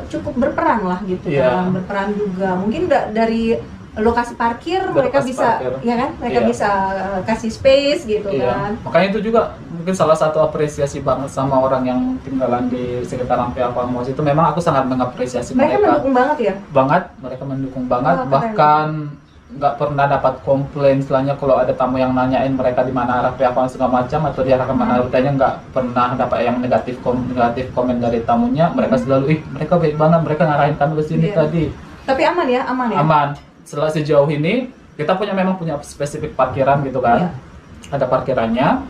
cukup berperan lah gitu kan, berperan juga. Mungkin dari lokasi parkir mereka bisa bisa kasih space gitu kan. Makanya itu juga mungkin salah satu apresiasi banget sama orang yang tinggalan di sekitaran PA Farmhouse itu, memang aku sangat mengapresiasi mereka. Mereka mendukung banget ya? Mereka mendukung banget, bahkan nggak pernah dapat komplain. Istilahnya kalau ada tamu yang nanyain mereka di mana arah PA Farmhouse segala macam atau diarahkan mana rutenya, nggak pernah dapat yang negatif komen dari tamunya. Mereka selalu mereka baik banget, mereka ngarahin kami ke sini tadi. Tapi aman ya? Aman. Setelah sejauh ini kita memang punya spesifik parkiran gitu kan. Ada parkirannya.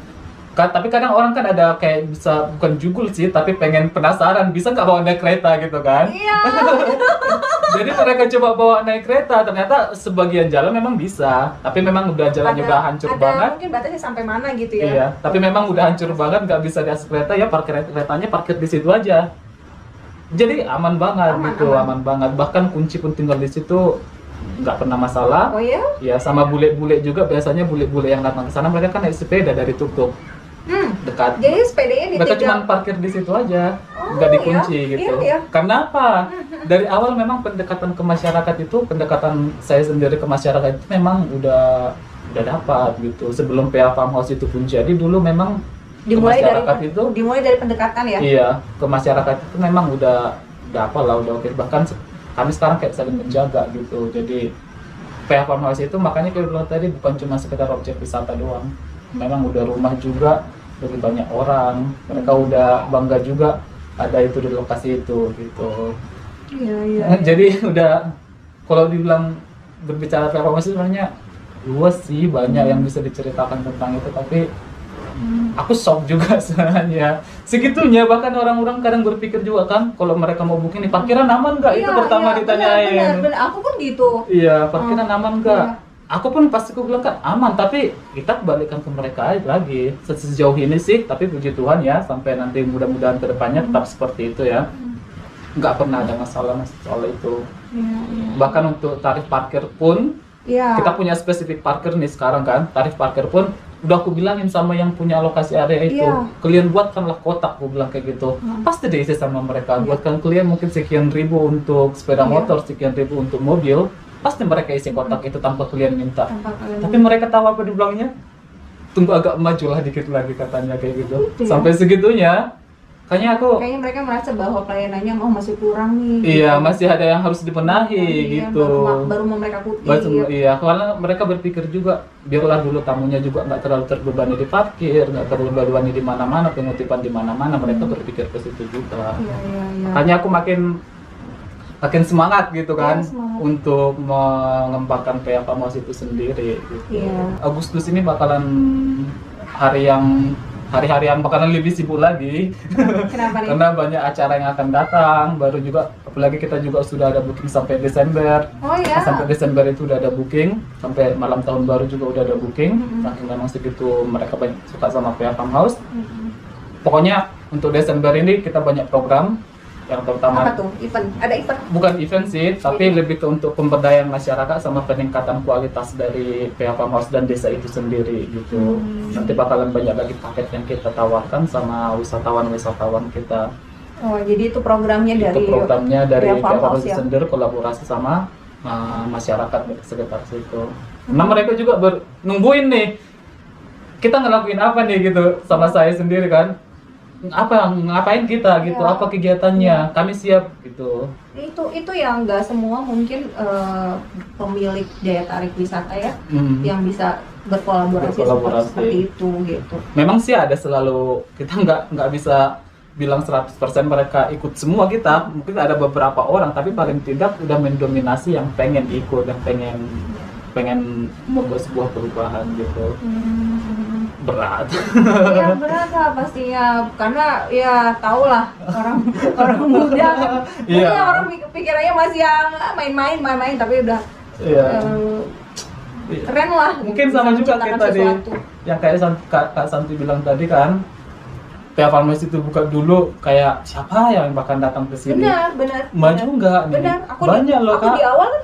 Tapi kadang orang kan ada kayak bisa bukan jugul sih, tapi pengen penasaran bisa nggak bawa naik kereta gitu kan. Iya. Jadi mereka coba bawa naik kereta, ternyata sebagian jalan memang bisa, tapi memang udah jalan juga hancur banget. Mungkin batasnya sampai mana gitu ya. Iya, tapi memang udah hancur banget, nggak bisa diakses kereta, ya keretanya parkir di situ aja. Jadi aman banget aman banget. Bahkan kunci pun tinggal di situ, nggak pernah masalah. Oh ya? Ya, sama bule-bule juga, biasanya bule-bule yang datang ke sana mereka kan naik sepeda dari tuk-tuk. Dekat. Jadi sepedanya mereka cuma parkir di situ aja, nggak dikunci gitu. Karena apa? Dari awal memang pendekatan ke masyarakat itu, pendekatan saya sendiri ke masyarakat itu memang udah dapat gitu. Sebelum PA Farmhouse itu pun jadi dulu memang dimulai dari pendekatan ya. Iya, ke masyarakat itu memang udah apa lah, udah oke. Bahkan kami sekarang kayak saling menjaga gitu. Jadi PA Farmhouse itu makanya kayak bilang tadi bukan cuma sekedar objek wisata doang. Memang udah rumah juga lebih banyak orang, mereka udah bangga juga ada itu di lokasi itu gitu. Iya. Jadi udah kalau dibilang berbicara PA Farmhouse sebenarnya luas sih, banyak yang bisa diceritakan tentang itu, tapi aku shock juga sebenarnya segitunya. Bahkan orang-orang kadang berpikir juga kan kalau mereka mau booking nih, parkiran aman nggak? Itu pertama ditanyain. Benar. Aku pun gitu. Iya, parkiran aman nggak? Aku pun pasti aku bilang kan aman, tapi kita kembalikan ke mereka lagi. Sejauh ini sih, tapi puji Tuhan ya, sampai nanti mudah-mudahan kedepannya tetap seperti itu ya. Nggak pernah ada masalah soal itu. Bahkan untuk tarif parkir pun Iya. Kita punya spesifik parkir nih sekarang kan, tarif parkir pun udah aku bilangin sama yang punya alokasi area itu, Iya. kalian buatkanlah kotak, aku bilang kayak gitu. Pasti diisi sama mereka. Iya. Buatkan kalian mungkin sekian ribu untuk sepeda Iya. motor, sekian ribu untuk mobil, pasti mereka isi kotak itu tanpa kalian minta. Tanpa kalian Tapi mereka tahu apa dibilangnya? Tunggu agak majulah dikit lagi katanya kayak gitu. Gitu ya? Sampai segitunya. Kayaknya mereka merasa bahwa pelayanannya masih kurang nih. Iya, gitu. masih ada yang harus dibenahi Iya, gitu. baru mau mereka kutip. Iya, karena mereka berpikir juga biarlah dulu tamunya juga nggak terlalu terbebani di parkir, nggak terlalu terbebani di mana-mana, pengutipan di mana-mana. Mereka berpikir ke situ juga. Iya. Makanya aku makin semangat gitu kan, Iya, semangat. untuk mengembangkan PA Famos itu sendiri. Gitu. Iya. Agustus ini bakalan hari-hari yang bakalan lebih sibuk lagi. Kenapa nih? Karena banyak acara yang akan datang, baru juga apalagi kita juga sudah ada booking sampai Desember. Oh ya. Sampai Desember itu udah ada booking, sampai malam tahun baru juga udah ada booking. Saking memang segitu mereka banyak suka sama PA Farmhouse. Pokoknya untuk Desember ini kita banyak program yang terutama Apa tuh? Event? Ada event? bukan event sih, tapi lebih ke untuk pemberdayaan masyarakat sama peningkatan kualitas dari PA Farmhouse dan desa itu sendiri gitu. Nanti bakalan banyak lagi paket yang kita tawarkan sama wisatawan-wisatawan kita. Oh, jadi itu programnya Itu dari programnya dari PA PA Farmhouse Farmhouse ya? sendiri kolaborasi sama masyarakat di sekitar situ. Nah mereka juga nungguin nih, kita ngelakuin apa nih gitu sama saya sendiri kan. Ngapain kita gitu, Ya. apa kegiatannya, kami siap gitu. Itu yang nggak semua mungkin pemilik daya tarik wisata ya yang bisa berkolaborasi seperti itu gitu. Memang sih ada selalu, kita nggak bisa bilang 100% mereka ikut semua kita, mungkin ada beberapa orang, tapi paling tidak udah mendominasi yang pengen ikut dan pengen membuat sebuah perubahan gitu. Berat. Iya berat lah pastinya, karena ya tau lah orang muda kan. Iya. Mungkin orang pikirannya masih yang main-main tapi udah Iya. keren lah. Mungkin bisa sama juga menciptakan kayak tadi sesuatu. yang kayak Kak Santi bilang tadi kan, PA Farmhouse itu buka dulu kayak siapa yang bakal datang ke sini. Benar. Maju nggak nih? Benar. Banyak loh aku Kak. di awal kan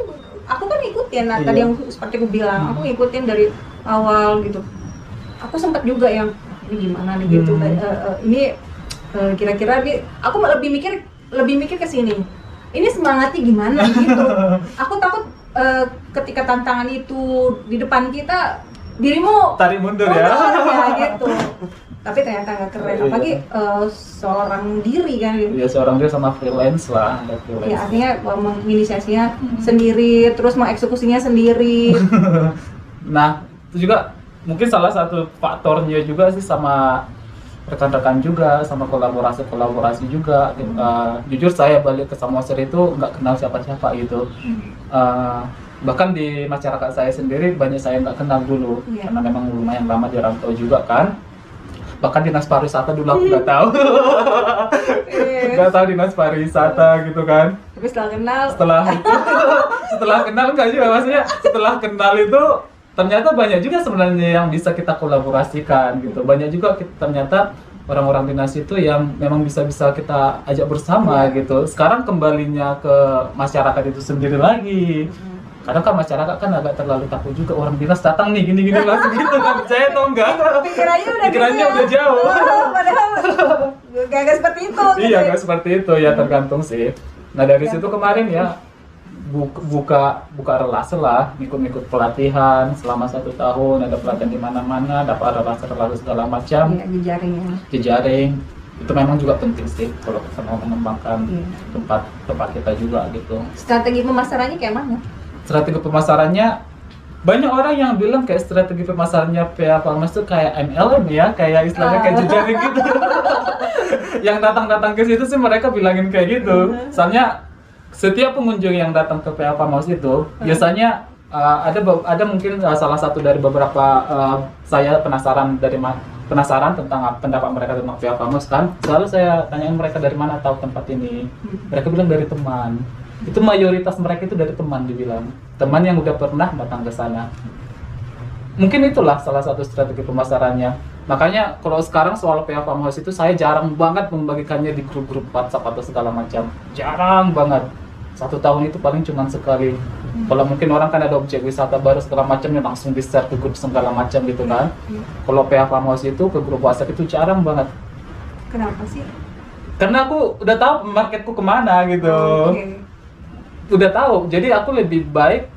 aku kan ikutin. Nah, tadi Iya. yang seperti aku bilang, aku ngikutin dari awal gitu. Aku sempat juga yang ini gimana nih gitu. Ini kira-kira aku lebih mikir ke sini. Ini semangatnya gimana gitu. Aku takut ketika tantangan itu di depan kita, dirimu Tarik mundur mundur ya. gitu. Tapi ternyata nggak keren. Iya. Apalagi seorang diri kan. Ya seorang dia sama freelance lah, ada freelance. Ya artinya menginisiasinya sendiri, terus mengeksekusinya sendiri. Nah, itu juga mungkin salah satu faktornya juga sih sama rekan-rekan juga, sama kolaborasi juga. Jujur saya balik ke Samosir itu nggak kenal siapa-siapa gitu. Bahkan di masyarakat saya sendiri banyak saya nggak kenal dulu, Iya. karena memang lumayan lama di rantau juga kan. Bahkan dinas pariwisata dulu aku nggak tahu. Nggak tahu dinas pariwisata gitu kan. Tapi setelah kenal, Setelah kenal enggak juga, maksudnya setelah kenal itu ternyata banyak juga sebenarnya yang bisa kita kolaborasikan gitu. Banyak juga ternyata orang-orang dinas itu yang memang bisa kita ajak bersama gitu. Sekarang kembalinya ke masyarakat itu sendiri lagi. Kadang kan masyarakat kan agak terlalu takut juga, orang dinas datang nih gini-gini langsung gitu kan, percaya atau enggak? Pikirannya udah jauh. Padahal gak seperti itu. Iya, nggak seperti itu ya, tergantung sih. Nah dari situ kemarin ya buka relasi lah, ikut pelatihan selama 1 tahun, ada pelatihan di mana-mana, dapat relasi segala macam. Iya, jejaringnya. Jejaring itu memang juga penting sih kalau kita mau mengembangkan Iya. tempat kita juga gitu. Strategi pemasarannya kayak mana? Strategi pemasarannya, banyak orang yang bilang kayak strategi pemasarannya PA Farmhouse itu kayak MLM ya, kayak istilahnya kayak jejaring gitu. Yang datang ke situ sih mereka bilangin kayak gitu. Soalnya setiap pengunjung yang datang ke PA Farmhouse itu biasanya ada mungkin salah satu dari beberapa saya penasaran tentang pendapat mereka tentang PA Farmhouse kan. Selalu saya tanyain mereka dari mana tahu tempat ini. Mereka bilang dari teman. Itu mayoritas mereka itu dari teman, dibilang teman yang udah pernah datang ke sana. Mungkin itulah salah satu strategi pemasarannya. Makanya kalau sekarang soal PA Farmhouse itu saya jarang banget membagikannya di grup-grup WhatsApp atau segala macam. Jarang banget. 1 tahun itu paling cuma sekali Kalau mungkin orang kan ada objek wisata baru segala macamnya langsung di-share ke grup segala macam gitu kan. Kalau PH Farmhouse itu ke grup WhatsApp itu jarang banget. Kenapa sih? Karena aku udah tahu marketku kemana gitu. Oke. Udah tahu. Jadi aku lebih baik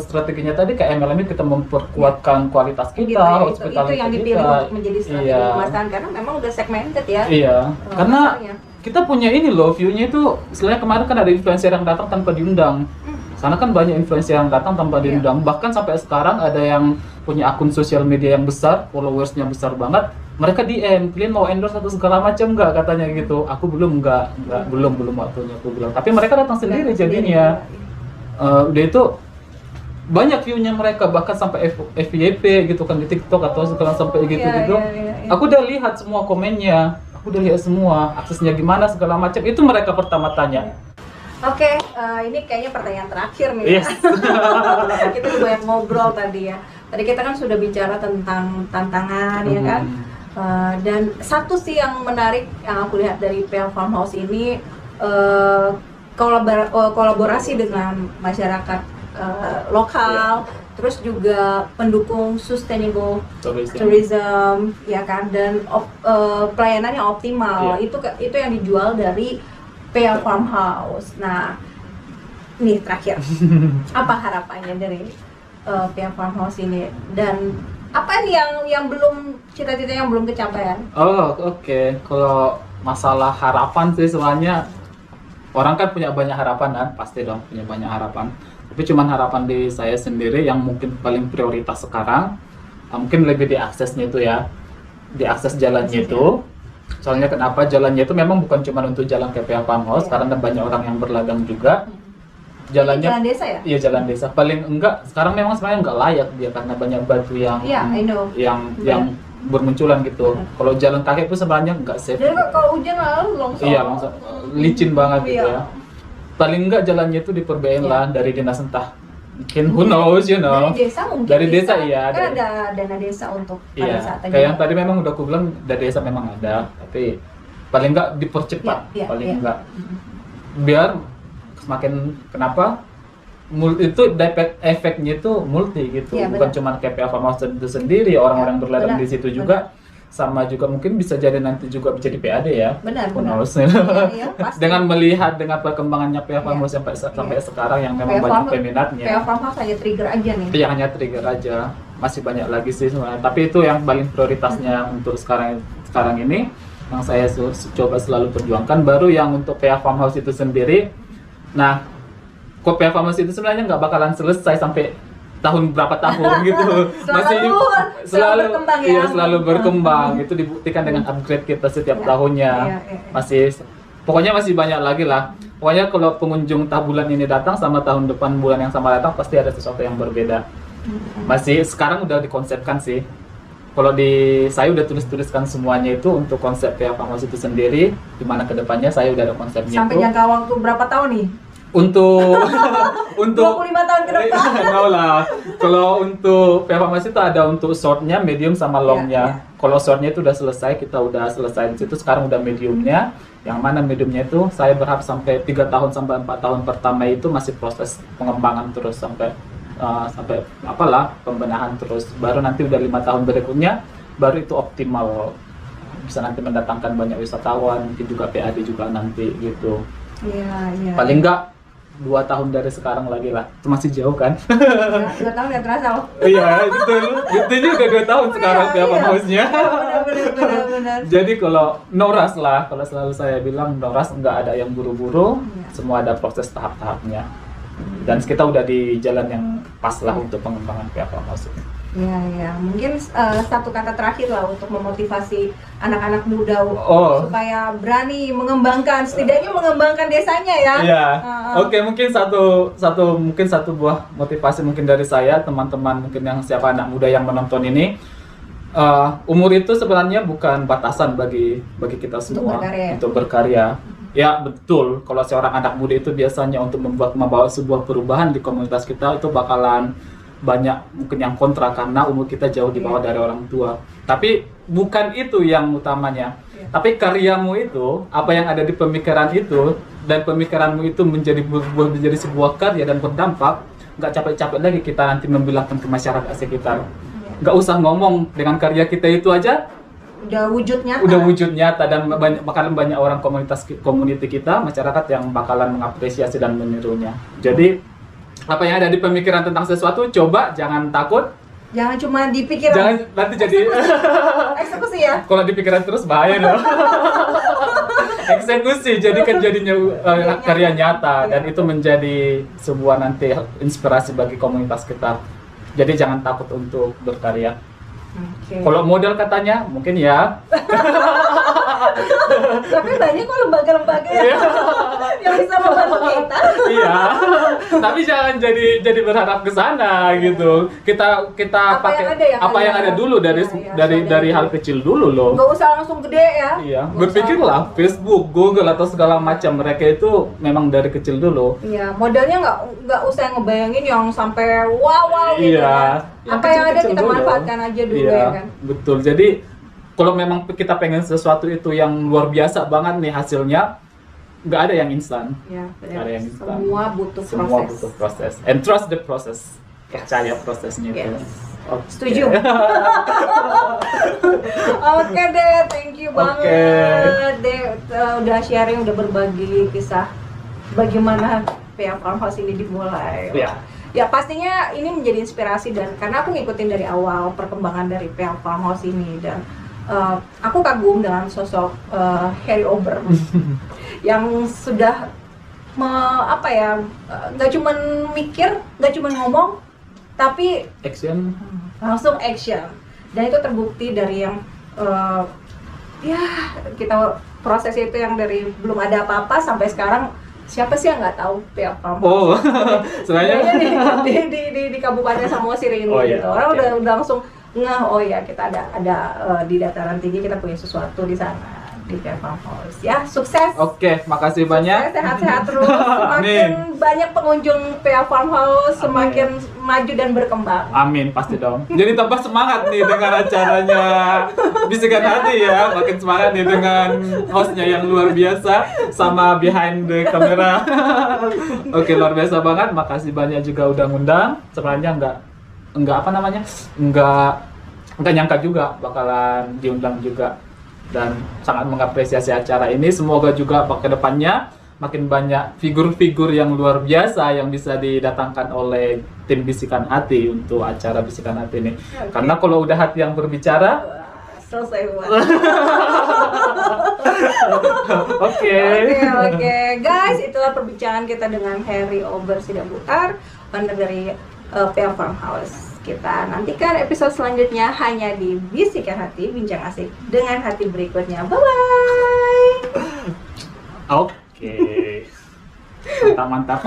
strateginya tadi kayak MLM kita memperkuatkan kualitas kita, Gitu ya, itu hospitality yang dipilih kita. untuk menjadi strategi pemasaran karena memang udah segmented ya. Iya. Karena pasarnya. kita punya ini loh, view-nya itu istilahnya kemarin kan ada influencer yang datang tanpa diundang. Sana kan banyak influencer yang datang tanpa diundang. Bahkan sampai sekarang ada yang punya akun sosial media yang besar, followersnya besar banget. Mereka DM, kalian mau endorse atau segala macam nggak katanya gitu. Aku belum belum waktunya aku bilang. Tapi mereka datang sendiri jadinya. Udah itu banyak view-nya mereka bahkan sampai FYP gitu kan di TikTok atau sekarang sampai gitu-gitu. Aku udah lihat semua komennya. Aku udah lihat semua aksesnya gimana segala macam itu mereka pertama tanya. Oke, ini kayaknya pertanyaan terakhir nih. Yes. Kita udah banyak ngobrol tadi ya. Tadi kita kan sudah bicara tentang tantangan ya kan. Dan satu sih yang menarik yang aku lihat dari PH Farmhouse ini kolaborasi dengan masyarakat lokal, terus juga pendukung sustainable tourism, ya kan, dan pelayanan yang optimal. Itu yang dijual dari PH Farmhouse. Nah, nih terakhir, apa harapannya dari PH Farmhouse ini dan apa nih yang belum cita-cita yang belum kecapaian? Oh oke. Kalau masalah harapan sih semuanya orang kan punya banyak harapan kan, pasti dong punya banyak harapan. Tapi cuman harapan di saya sendiri yang mungkin paling prioritas sekarang, mungkin lebih diaksesnya itu ya, diakses jalannya itu. Soalnya kenapa jalannya itu memang bukan cuma untuk jalan ke PH Farmhouse, karena banyak orang yang berladang juga. Jalannya jalan desa ya? Iya jalan desa. Paling enggak sekarang memang sebenarnya enggak layak dia karena banyak batu yang yang bermunculan gitu. Kalau jalan kaki itu sebenarnya enggak safe. Jadi kalau hujan lalu longsor. Iya longsor, licin banget gitu ya. Paling enggak jalannya itu diperbaiki lah dari dinas entah. Mungkin who knows, you know. Dari desa mungkin. Dari desa bisa. iya. Kan ada dana desa untuk iya. pariwisata. Kayak yang tadi memang udah aku bilang dari desa memang ada, tapi paling enggak dipercepat, paling enggak. Biar semakin kenapa itu efeknya itu multi gitu, bukan cuma KPA Farmhouse itu sendiri, orang-orang berladang di situ juga, sama juga mungkin bisa jadi nanti juga menjadi PAD ya. Benar. Dengan melihat dengan perkembangannya PH Farmhouse sampai sekarang yang memang banyak peminatnya. PH Farmhouse hanya trigger aja nih. Iya hanya trigger aja, masih banyak lagi sih sebenarnya. Tapi itu yang paling prioritasnya untuk sekarang ini yang saya coba selalu perjuangkan. Baru yang untuk PH Farmhouse itu sendiri. Nah, kok PH Farmhouse itu sebenarnya nggak bakalan selesai sampai tahun berapa tahun gitu. selalu berkembang ya. Iya, selalu berkembang. Itu dibuktikan dengan upgrade kita setiap tahunnya. Pokoknya masih banyak lagi lah. Pokoknya kalau pengunjung bulan ini datang sama tahun depan bulan yang sama datang pasti ada sesuatu yang berbeda. Masih sekarang udah dikonsepkan sih. Kalau saya udah tuliskan semuanya itu untuk konsep PH Farmhouse itu sendiri, dimana kedepannya saya udah ada konsepnya. Sampai jangka waktu berapa tahun nih? Untuk 25 tahun ke depan. No lah. Kalau untuk PH Farmhouse itu ada untuk shortnya, medium sama longnya. Kalau shortnya itu udah selesai, kita udah selesai di situ. Sekarang udah mediumnya. Yang mana mediumnya itu saya berharap sampai 3 tahun sampai 4 tahun pertama itu masih proses pengembangan terus sampai pembenahan terus. Baru nanti udah 5 tahun berikutnya baru itu optimal, bisa nanti mendatangkan banyak wisatawan, mungkin juga PAD juga nanti gitu. Iya. Paling enggak 2 tahun dari sekarang lagi lah. Itu masih jauh kan? 2 tahun nggak terasa loh. Iya, itu juga 2 tahun sekarang PH Farmhouse-nya. Benar. Jadi kalau no rush lah, kalau selalu saya bilang no rush, nggak ada yang buru-buru, semua ada proses tahap-tahapnya. Dan kita udah di jalan yang pas lah untuk pengembangan PH Farmhouse ini. Iya. Mungkin satu kata terakhir lah untuk memotivasi anak-anak muda supaya berani mengembangkan, setidaknya mengembangkan desanya ya. Iya. Oke, mungkin satu buah motivasi mungkin dari saya, teman-teman mungkin yang siapa anak muda yang menonton ini, umur itu sebenarnya bukan batasan bagi kita semua untuk berkarya. Ya betul, kalau seorang anak muda itu biasanya untuk membawa sebuah perubahan di komunitas kita itu bakalan banyak mungkin yang kontra karena umur kita jauh di bawah dari orang tua. Tapi bukan itu yang utamanya. Tapi karyamu itu, apa yang ada di pemikiran itu dan pemikiranmu itu menjadi sebuah karya dan berdampak, nggak capek-capek lagi kita nanti membilangkan ke masyarakat sekitar. Nggak usah ngomong, dengan karya kita itu aja udah wujud nyata dan bakalan banyak orang community kita, masyarakat yang bakalan mengapresiasi dan menirunya. Jadi apa yang ada di pemikiran tentang sesuatu, coba jangan takut. Jangan cuma dipikiran. Jangan nanti jadi eksekusi ya. Kalau di pikiran terus bahaya dong. Eksekusi jadinya karya nyata, dan itu menjadi sebuah nanti inspirasi bagi komunitas kita. Jadi jangan takut untuk berkarya. Kalau model katanya mungkin ya. Tapi banyak kok lembaga-lembaga yang bisa membantu kita. Iya. Tapi jangan jadi berharap ke sana gitu. Kita pakai apa yang ada dulu dari hal kecil dulu loh. Nggak usah langsung gede ya. Iya. Berpikirlah Facebook, Google atau segala macam, mereka itu memang dari kecil dulu. Iya. Modelnya nggak usah ngebayangin yang sampai wow gitu kan. Apa yang ada kita manfaatkan aja dulu ya kan. Betul. Jadi kalau memang kita pengen sesuatu itu yang luar biasa banget nih hasilnya, nggak ada yang instan. Ya, ada yang instan. Semua butuh proses. And trust the process. Percaya prosesnya itu. Okay. Setuju. Oke deh, thank you banget deh, udah sharing, udah berbagi kisah bagaimana PA Farmhouse ini dimulai. Ya pastinya ini menjadi inspirasi, dan karena aku ngikutin dari awal perkembangan dari PA Farmhouse ini, dan aku kagum dengan sosok Harry Ober yang sudah nggak cuman mikir, nggak cuman ngomong, tapi langsung action, dan itu terbukti dari yang kita proses itu yang dari belum ada apa-apa sampai sekarang. Siapa sih yang nggak tahu PA Farmhouse? Sebenarnya di Kabupaten Samosir ini gitu. Orang udah langsung ngeh, kita ada di dataran tinggi, kita punya sesuatu di sana di PA Farmhouse. Ya, sukses. Oke, makasih banyak. Sehat-sehat terus. Semakin banyak pengunjung PA Farmhouse, semakin maju dan berkembang. Amin, pasti dong. Jadi tambah semangat nih dengan acaranya Bisikan Hati ya. Makin semangat nih dengan hostnya yang luar biasa sama behind the camera. Oke, luar biasa banget. Makasih banyak juga udah ngundang. Sebenarnya enggak nyangka juga bakalan diundang juga, dan sangat mengapresiasi acara ini. Semoga juga ke depannya makin banyak figur-figur yang luar biasa yang bisa didatangkan oleh tim Bisikan Hati untuk acara Bisikan Hati ini. Karena kalau udah hati yang berbicara, selesai buat. Oke. Guys, itulah perbincangan kita dengan Harry Ober Sidaputar, founder dari PA Farmhouse. Kita nantikan episode selanjutnya hanya di Bisikan Hati, bincang asik dengan hati berikutnya. Bye-bye. Oke. Mantap.